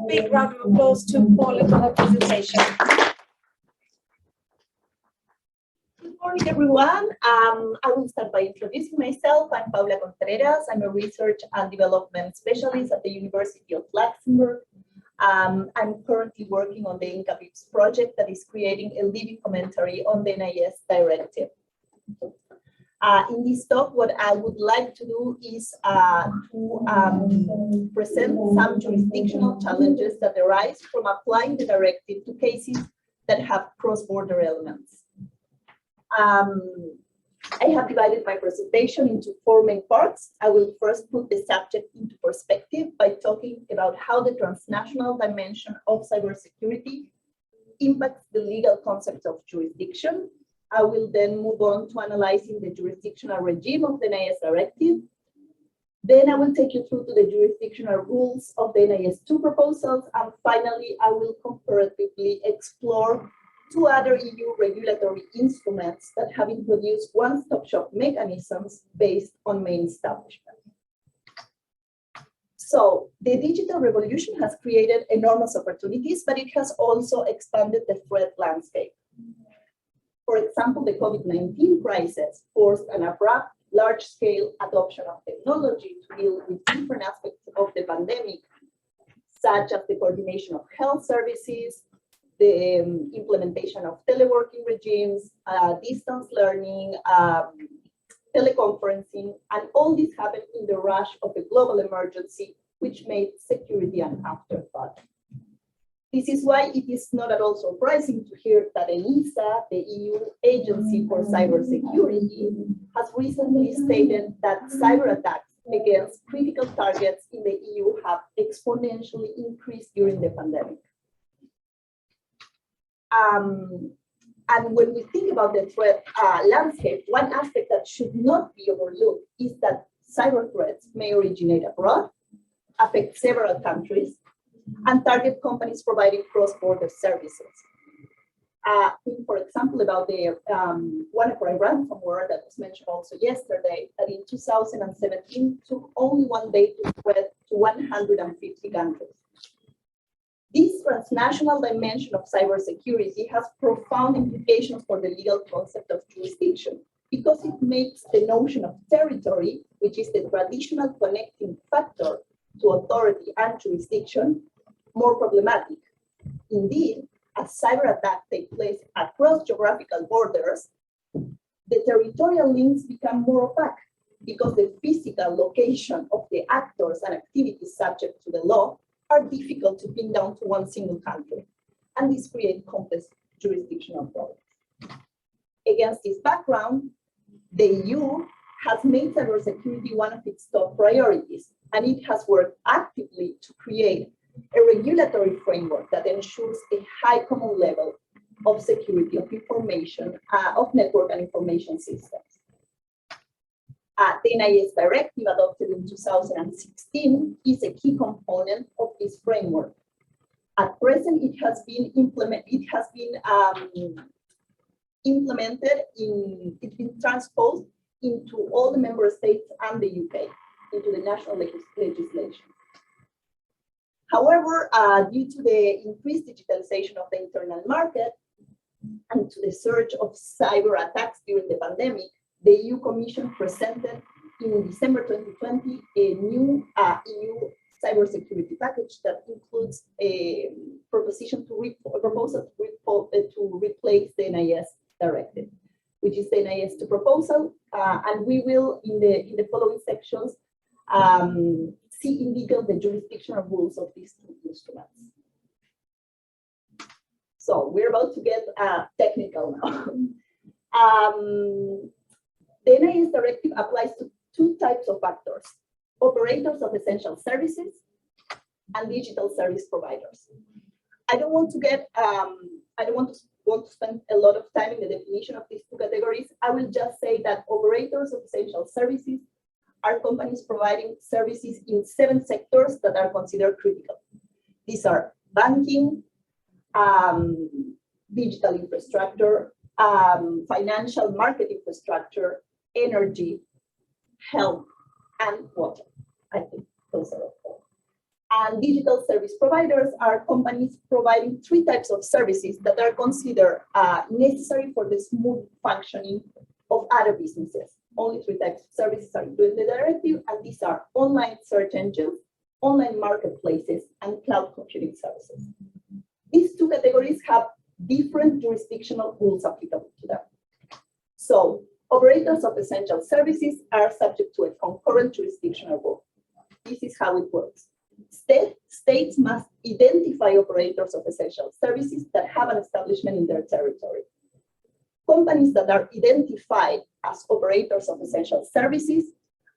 big round of applause to Paula for her presentation. Good morning, everyone. I will start by introducing myself. I'm Paula Contreras. I'm a research and development specialist at the University of Luxembourg. I'm currently working on the INCAVIPS project that is creating a living commentary on the NIS Directive. In this talk, what I would like to do is to present some jurisdictional challenges that arise from applying the directive to cases that have cross-border elements. I have divided my presentation into 4 main parts. I will first put the subject into perspective by talking about how the transnational dimension of cybersecurity impacts the legal concept of jurisdiction. I will then move on to analyzing the jurisdictional regime of the NIS Directive. Then I will take you through to the jurisdictional rules of the NIS 2 proposals. And finally, I will comparatively explore 2 other EU regulatory instruments that have introduced one-stop-shop mechanisms based on main establishment. So the digital revolution has created enormous opportunities, but it has also expanded the threat landscape. For example, the COVID-19 crisis forced an abrupt, large-scale adoption of technology to deal with different aspects of the pandemic, such as the coordination of health services, the implementation of teleworking regimes, distance learning, teleconferencing, and all this happened in the rush of the global emergency, which made security an afterthought. This is why it is not at all surprising to hear that ENISA, the EU Agency for Cybersecurity, has recently stated that cyber attacks against critical targets in the EU have exponentially increased during the pandemic. And when we think about the threat landscape, one aspect that should not be overlooked is that cyber threats may originate abroad, affect several countries, and target companies providing cross-border services. Think, for example, about the WannaCry ransomware that was mentioned also yesterday, that in 2017 took only 1 day to spread to 150 countries. This transnational dimension of cybersecurity has profound implications for the legal concept of jurisdiction, because it makes the notion of territory, which is the traditional connecting factor to authority and jurisdiction, more problematic. Indeed, as cyber attacks take place across geographical borders, the territorial links become more opaque because the physical location of the actors and activities subject to the law are difficult to pin down to one single country, and this creates complex jurisdictional problems. Against this background, the EU has made cybersecurity one of its top priorities, and it has worked actively to create a regulatory framework that ensures a high common level of security of information, of network and information systems. The NIS Directive, adopted in 2016, is a key component of this framework. At present, it has been transposed into all the member states and the UK, into the national legislation. However, due to the increased digitalization of the internal market and to the surge of cyber attacks during the pandemic, the EU Commission presented in December 2020 a new EU cybersecurity package that includes a proposal to replace the NIS Directive, which is the NIS 2 proposal, and we will, in the following sections, see in detail the jurisdictional rules of these 2 instruments. So we're about to get technical now. The NIS Directive applies to 2 types of actors: operators of essential services and digital service providers. I don't want to spend a lot of time in the definition of these 2 categories. I will just say that operators of essential services are companies providing services in 7 sectors that are considered critical. These are banking, digital infrastructure, financial market infrastructure, energy, health, and water. I think those are all. And digital service providers are companies providing 3 types of services that are considered necessary for the smooth functioning of other businesses. Only 3 types of services are included in the directive, and these are online search engines, online marketplaces, and cloud computing services. These 2 categories have different jurisdictional rules applicable to them. So, operators of essential services are subject to a concurrent jurisdictional rule. This is how it works. States must identify operators of essential services that have an establishment in their territory. Companies that are identified as operators of essential services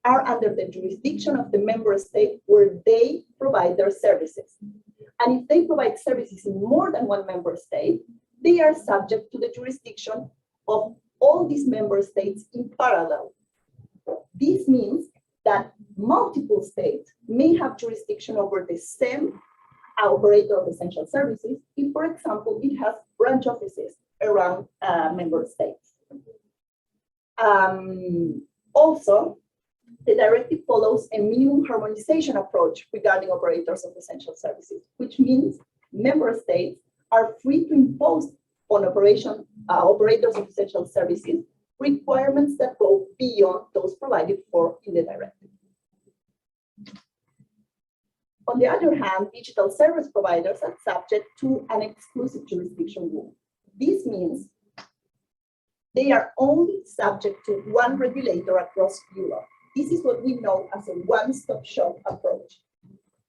are under the jurisdiction of the member state where they provide their services. And if they provide services in more than one member state, they are subject to the jurisdiction of all these member states in parallel. This means that multiple states may have jurisdiction over the same operator of essential services if, for example, it has branch offices around member states. Also, the directive follows a minimum harmonization approach regarding operators of essential services, which means member states are free to impose on operators of essential services requirements that go beyond those provided for in the directive. On the other hand, digital service providers are subject to an exclusive jurisdiction rule. This means they are only subject to one regulator across Europe. This is what we know as a one-stop shop approach.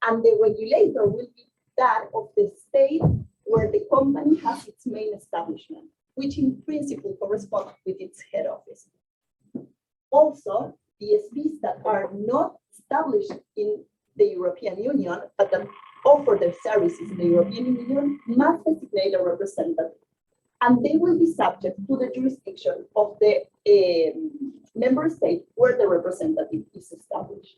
And the regulator will be that of the state where the company has its main establishment, which in principle corresponds with its head office. Also, DSPs that are not established in the European Union, but that offer their services in the European Union, must designate a representative. And they will be subject to the jurisdiction of the member state where the representative is established.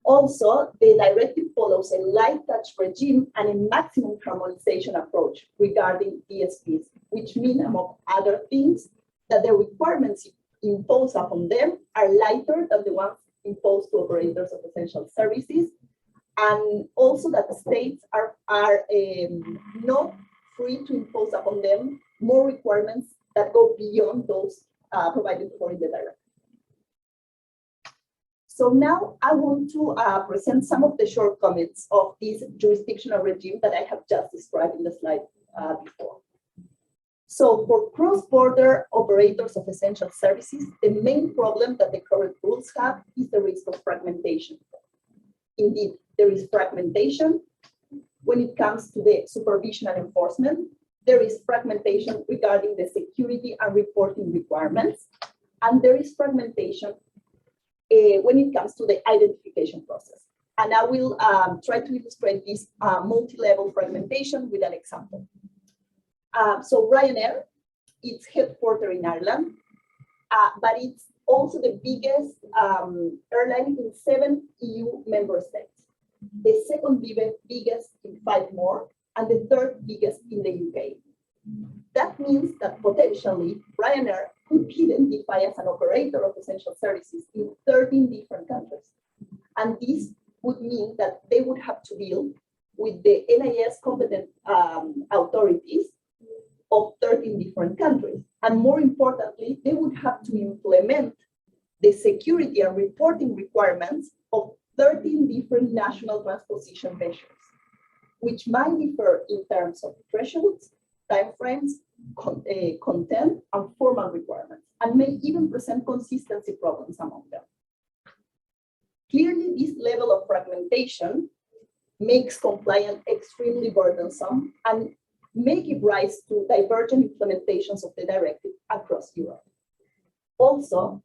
Also, the directive follows a light touch regime and a maximum harmonization approach regarding DSPs, which mean, among other things, that the requirements imposed upon them are lighter than the ones imposed to operators of essential services, and also that states are not free to impose upon them more requirements that go beyond those provided for in the directive. So now I want to present some of the shortcomings of this jurisdictional regime that I have just described in the slide before. So for cross-border operators of essential services, the main problem that the current rules have is the risk of fragmentation. Indeed, there is fragmentation when it comes to the supervision and enforcement. There is fragmentation regarding the security and reporting requirements, and there is fragmentation when it comes to the identification process. And I will try to illustrate this multi-level fragmentation with an example. So Ryanair, it's headquartered in Ireland, but it's also the biggest airline in 7 EU member states, the second biggest in 5 more, and the third biggest in the UK. That means that potentially Ryanair could be identified as an operator of essential services in 13 different countries. And this would mean that they would have to deal with the NIS competent authorities of 13 different countries. And more importantly, they would have to implement the security and reporting requirements of 13 different national transposition measures, which might differ in terms of thresholds, timeframes, content, and formal requirements, and may even present consistency problems among them. Clearly, this level of fragmentation makes compliance extremely burdensome and may give rise to divergent implementations of the directive across Europe. Also,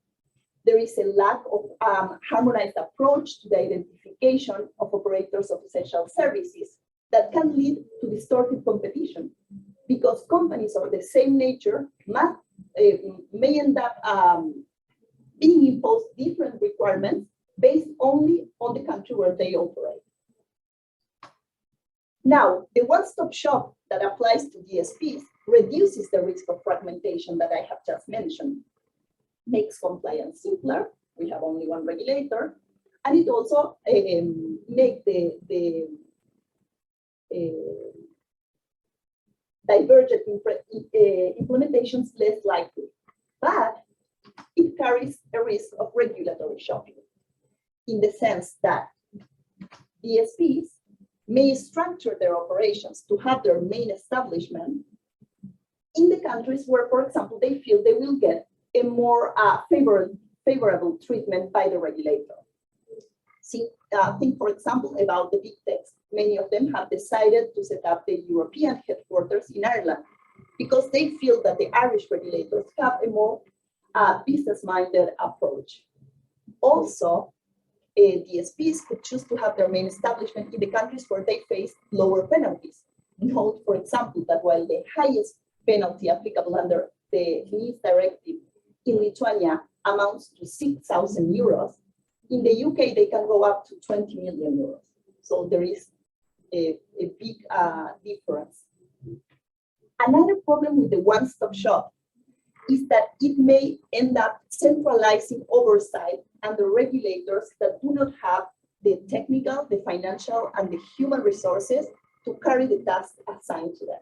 there is a lack of harmonized approach to the identification of operators of essential services that can lead to distorted competition, because companies of the same nature may end up being imposed different requirements based only on the country where they operate. Now, the one-stop shop that applies to DSPs reduces the risk of fragmentation that I have just mentioned, makes compliance simpler, we have only one regulator, and it also make the divergent implementations less likely, but it carries a risk of regulatory shopping in the sense that DSPs may structure their operations to have their main establishment in the countries where, for example, they feel they will get a more favorable treatment by the regulator. See, think, for example, about the big techs. Many of them have decided to set up the European headquarters in Ireland because they feel that the Irish regulators have a more business-minded approach. Also, DSPs could choose to have their main establishment in the countries where they face lower penalties. Note, for example, that while the highest penalty applicable under the NIS Directive in Lithuania amounts to 6,000 euros, in the UK they can go up to 20 million euros. So there is a big difference. Another problem with the one-stop shop is that it may end up centralizing oversight under regulators that do not have the technical, the financial, and the human resources to carry the tasks assigned to them.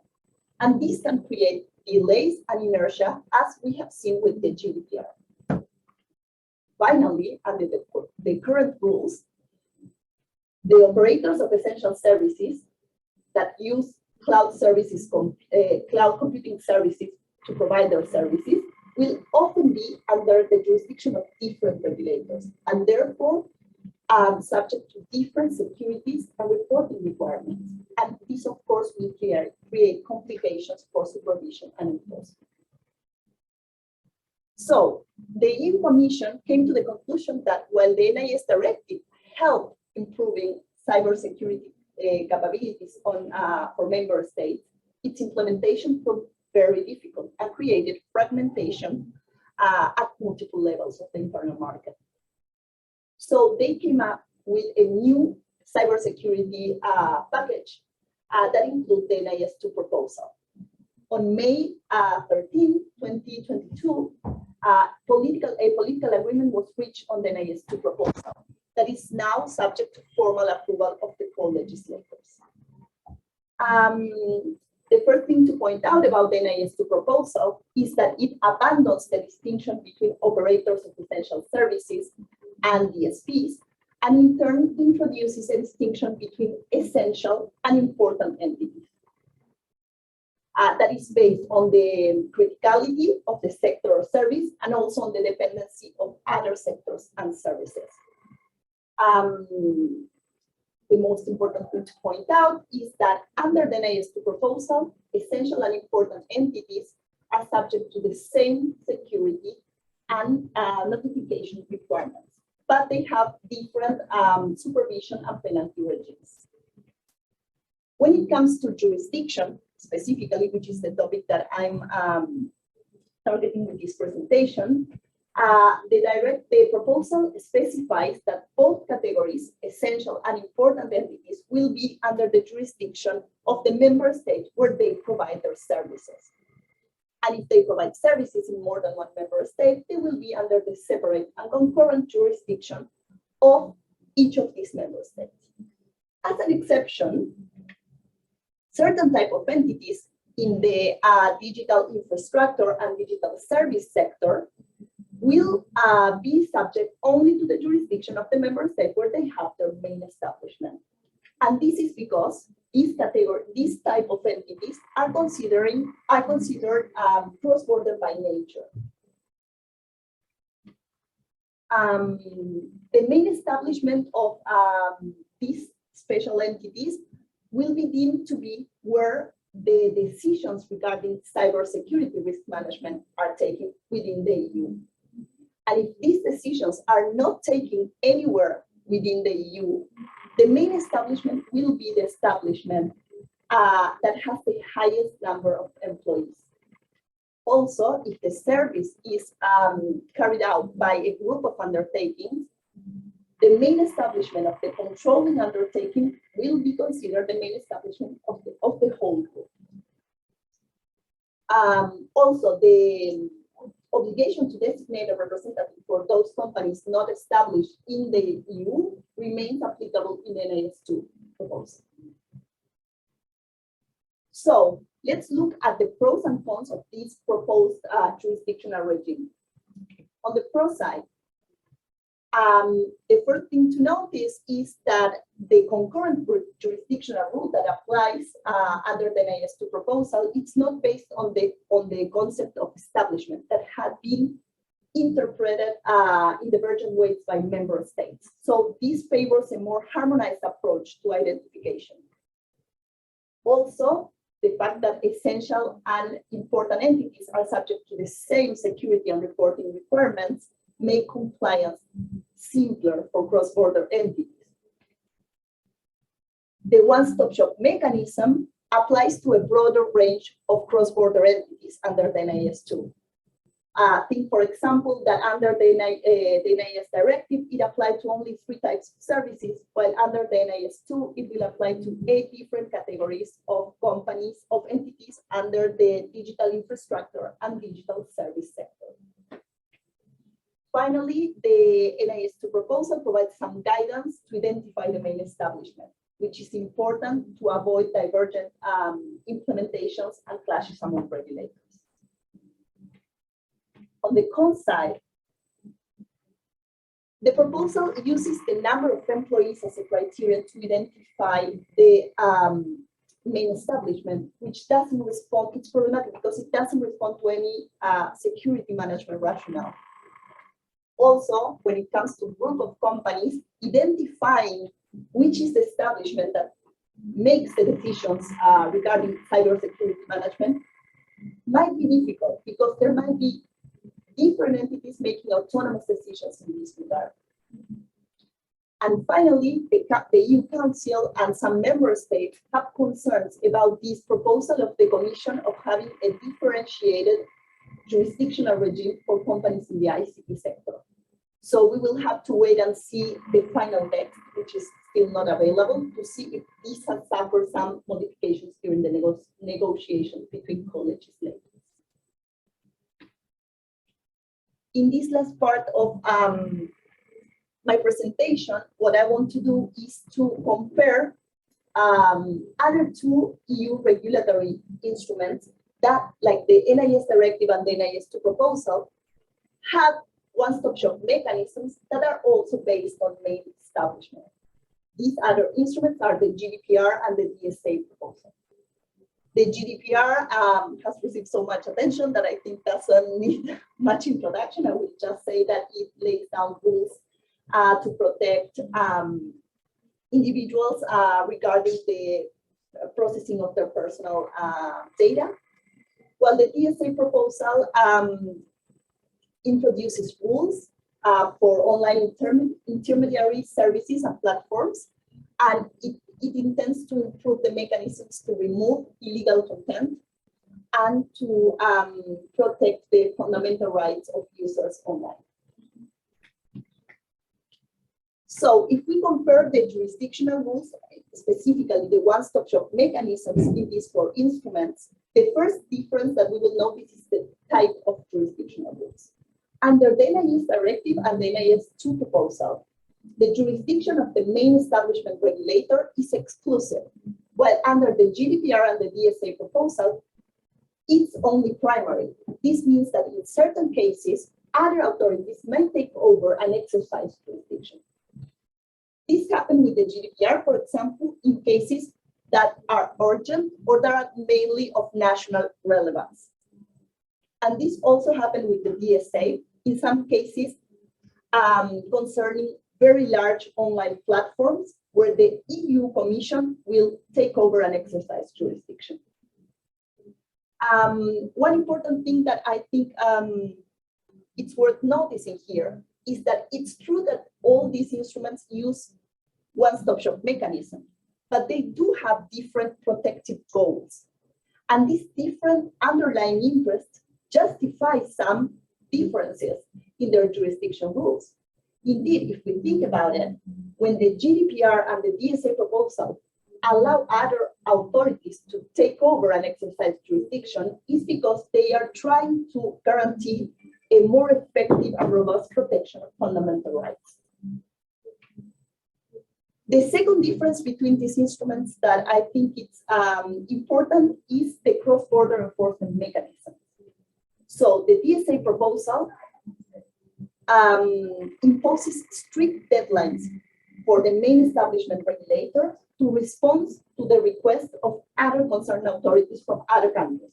And this can create delays and inertia, as we have seen with the GDPR. Finally, under the current rules, the operators of essential services that use cloud services, cloud computing services to provide their services will often be under the jurisdiction of different regulators and therefore subject to different securities and reporting requirements. And this, of course, will create complications for supervision and enforcement. So the EU Commission came to the conclusion that while the NIS Directive helped improving cybersecurity capabilities for member states, its implementation proved very difficult and created fragmentation at multiple levels of the internal market. So they came up with a new cybersecurity package that includes the NIS Proposal. On May 13, 2022, a political agreement was reached on the NIS Proposal that is now subject to formal approval of the co-legislators. The first thing to point out about the NIS Proposal is that it abandons the distinction between operators of essential services and DSPs, and in turn introduces a distinction between essential and important entities. That is based on the criticality of the sector or service and also on the dependency of other sectors and services. The most important thing to point out is that under the NIS Proposal, essential and important entities are subject to the same security and notification requirements, but they have different supervision and penalty regimes. When it comes to jurisdiction, specifically, which is the topic that I'm targeting with this presentation, the proposal specifies that both categories, essential and important entities, will be under the jurisdiction of the member state where they provide their services. And if they provide services in more than one member state, they will be under the separate and concurrent jurisdiction of each of these member states. As an exception, certain type of entities in the digital infrastructure and digital service sector will be subject only to the jurisdiction of the member state where they have their main establishment. And this is because these type of entities are considered cross-border by nature. The main establishment of these special entities will be deemed to be where the decisions regarding cybersecurity risk management are taken within the EU. And if these decisions are not taken anywhere within the EU, the main establishment will be the establishment that has the highest number of employees. Also, if the service is carried out by a group of undertakings, the main establishment of the controlling undertaking will be considered the main establishment of the whole group. Also, the obligation to designate a representative for those companies not established in the EU remains applicable in the NIS2 proposal. So let's look at the pros and cons of this proposed jurisdictional regime. On the pro side, the first thing to notice is that the concurrent jurisdictional rule that applies under the NIS2 proposal, it's not based on the concept of establishment that had been interpreted in divergent ways by member states. So this favors a more harmonized approach to identification. Also, the fact that essential and important entities are subject to the same security and reporting requirements make compliance simpler for cross-border entities. The one-stop shop mechanism applies to a broader range of cross-border entities under the NIS2. Think, for example, that under the NIS Directive, it applied to only 3 types of services, while under the NIS2, it will apply to 8 different categories of companies, of entities under the digital infrastructure and digital service sector. Finally, the NIS2 proposal provides some guidance to identify the main establishment, which is important to avoid divergent implementations and clashes among regulators. On the con side, the proposal uses the number of employees as a criterion to identify the main establishment, which doesn't respond, it's problematic because it doesn't respond to any security management rationale. Also, when it comes to group of companies, identifying which is the establishment that makes the decisions regarding cybersecurity management might be difficult because there might be different entities making autonomous decisions in this regard. And finally, the EU Council and some member states have concerns about this proposal of the Commission of having a differentiated jurisdictional regime for companies in the ICT sector. So we will have to wait and see the final text, which is still not available, to see if this has suffered some modifications during the negotiations between co-legislators. In this last part of my presentation, what I want to do is to compare other 2 EU regulatory instruments that, like the NIS Directive and the NIS2 proposal, have one-stop shop mechanisms that are also based on main establishment. These other instruments are the GDPR and the DSA proposal. The GDPR has received so much attention that I think doesn't need much introduction. I will just say that it lays down rules to protect individuals regarding the processing of their personal data. While the DSA proposal introduces rules for online intermediary services and platforms, and it intends to improve the mechanisms to remove illegal content and to protect the fundamental rights of users online. So if we compare the jurisdictional rules, specifically the one-stop shop mechanisms in these 4 instruments, the first difference that we will notice is the type of jurisdictional rules. Under the NIS Directive and the NIS2 proposal, the jurisdiction of the main establishment regulator is exclusive, while under the GDPR and the DSA proposal, it's only primary. This means that in certain cases, other authorities may take over and exercise jurisdiction. This happened with the GDPR, for example, in cases that are urgent or that are mainly of national relevance. And this also happened with the DSA, in some cases concerning very large online platforms where the EU Commission will take over and exercise jurisdiction. One important thing that I think it's worth noticing here is that it's true that all these instruments use one-stop shop mechanism, but they do have different protective goals. And these different underlying interests justify some differences in their jurisdiction rules. Indeed, if we think about it, when the GDPR and the DSA proposal allow other authorities to take over and exercise jurisdiction, is because they are trying to guarantee a more effective and robust protection of fundamental rights. The second difference between these instruments that I think it's important is the cross-border enforcement mechanism. So the DSA proposal imposes strict deadlines for the main establishment regulator to respond to the request of other concerned authorities from other countries.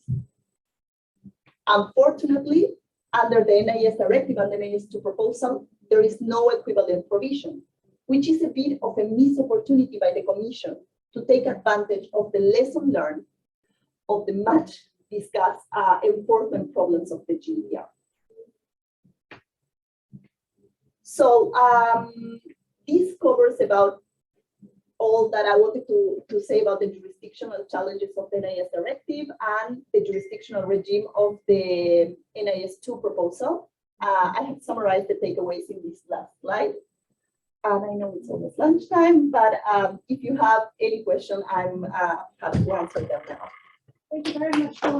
Unfortunately, under the NIS Directive and the NIS Proposal, there is no equivalent provision, which is a bit of a missed opportunity by the Commission to take advantage of the lesson learned of the much discussed enforcement problems of the GDPR. So this covers about all that I wanted to say about the jurisdictional challenges of the NIS Directive and the jurisdictional regime of the NIS 2 proposal. I have summarized the takeaways in this last slide. And I know it's almost lunchtime, but if you have any question, I'm happy to answer them now. Thank you very much.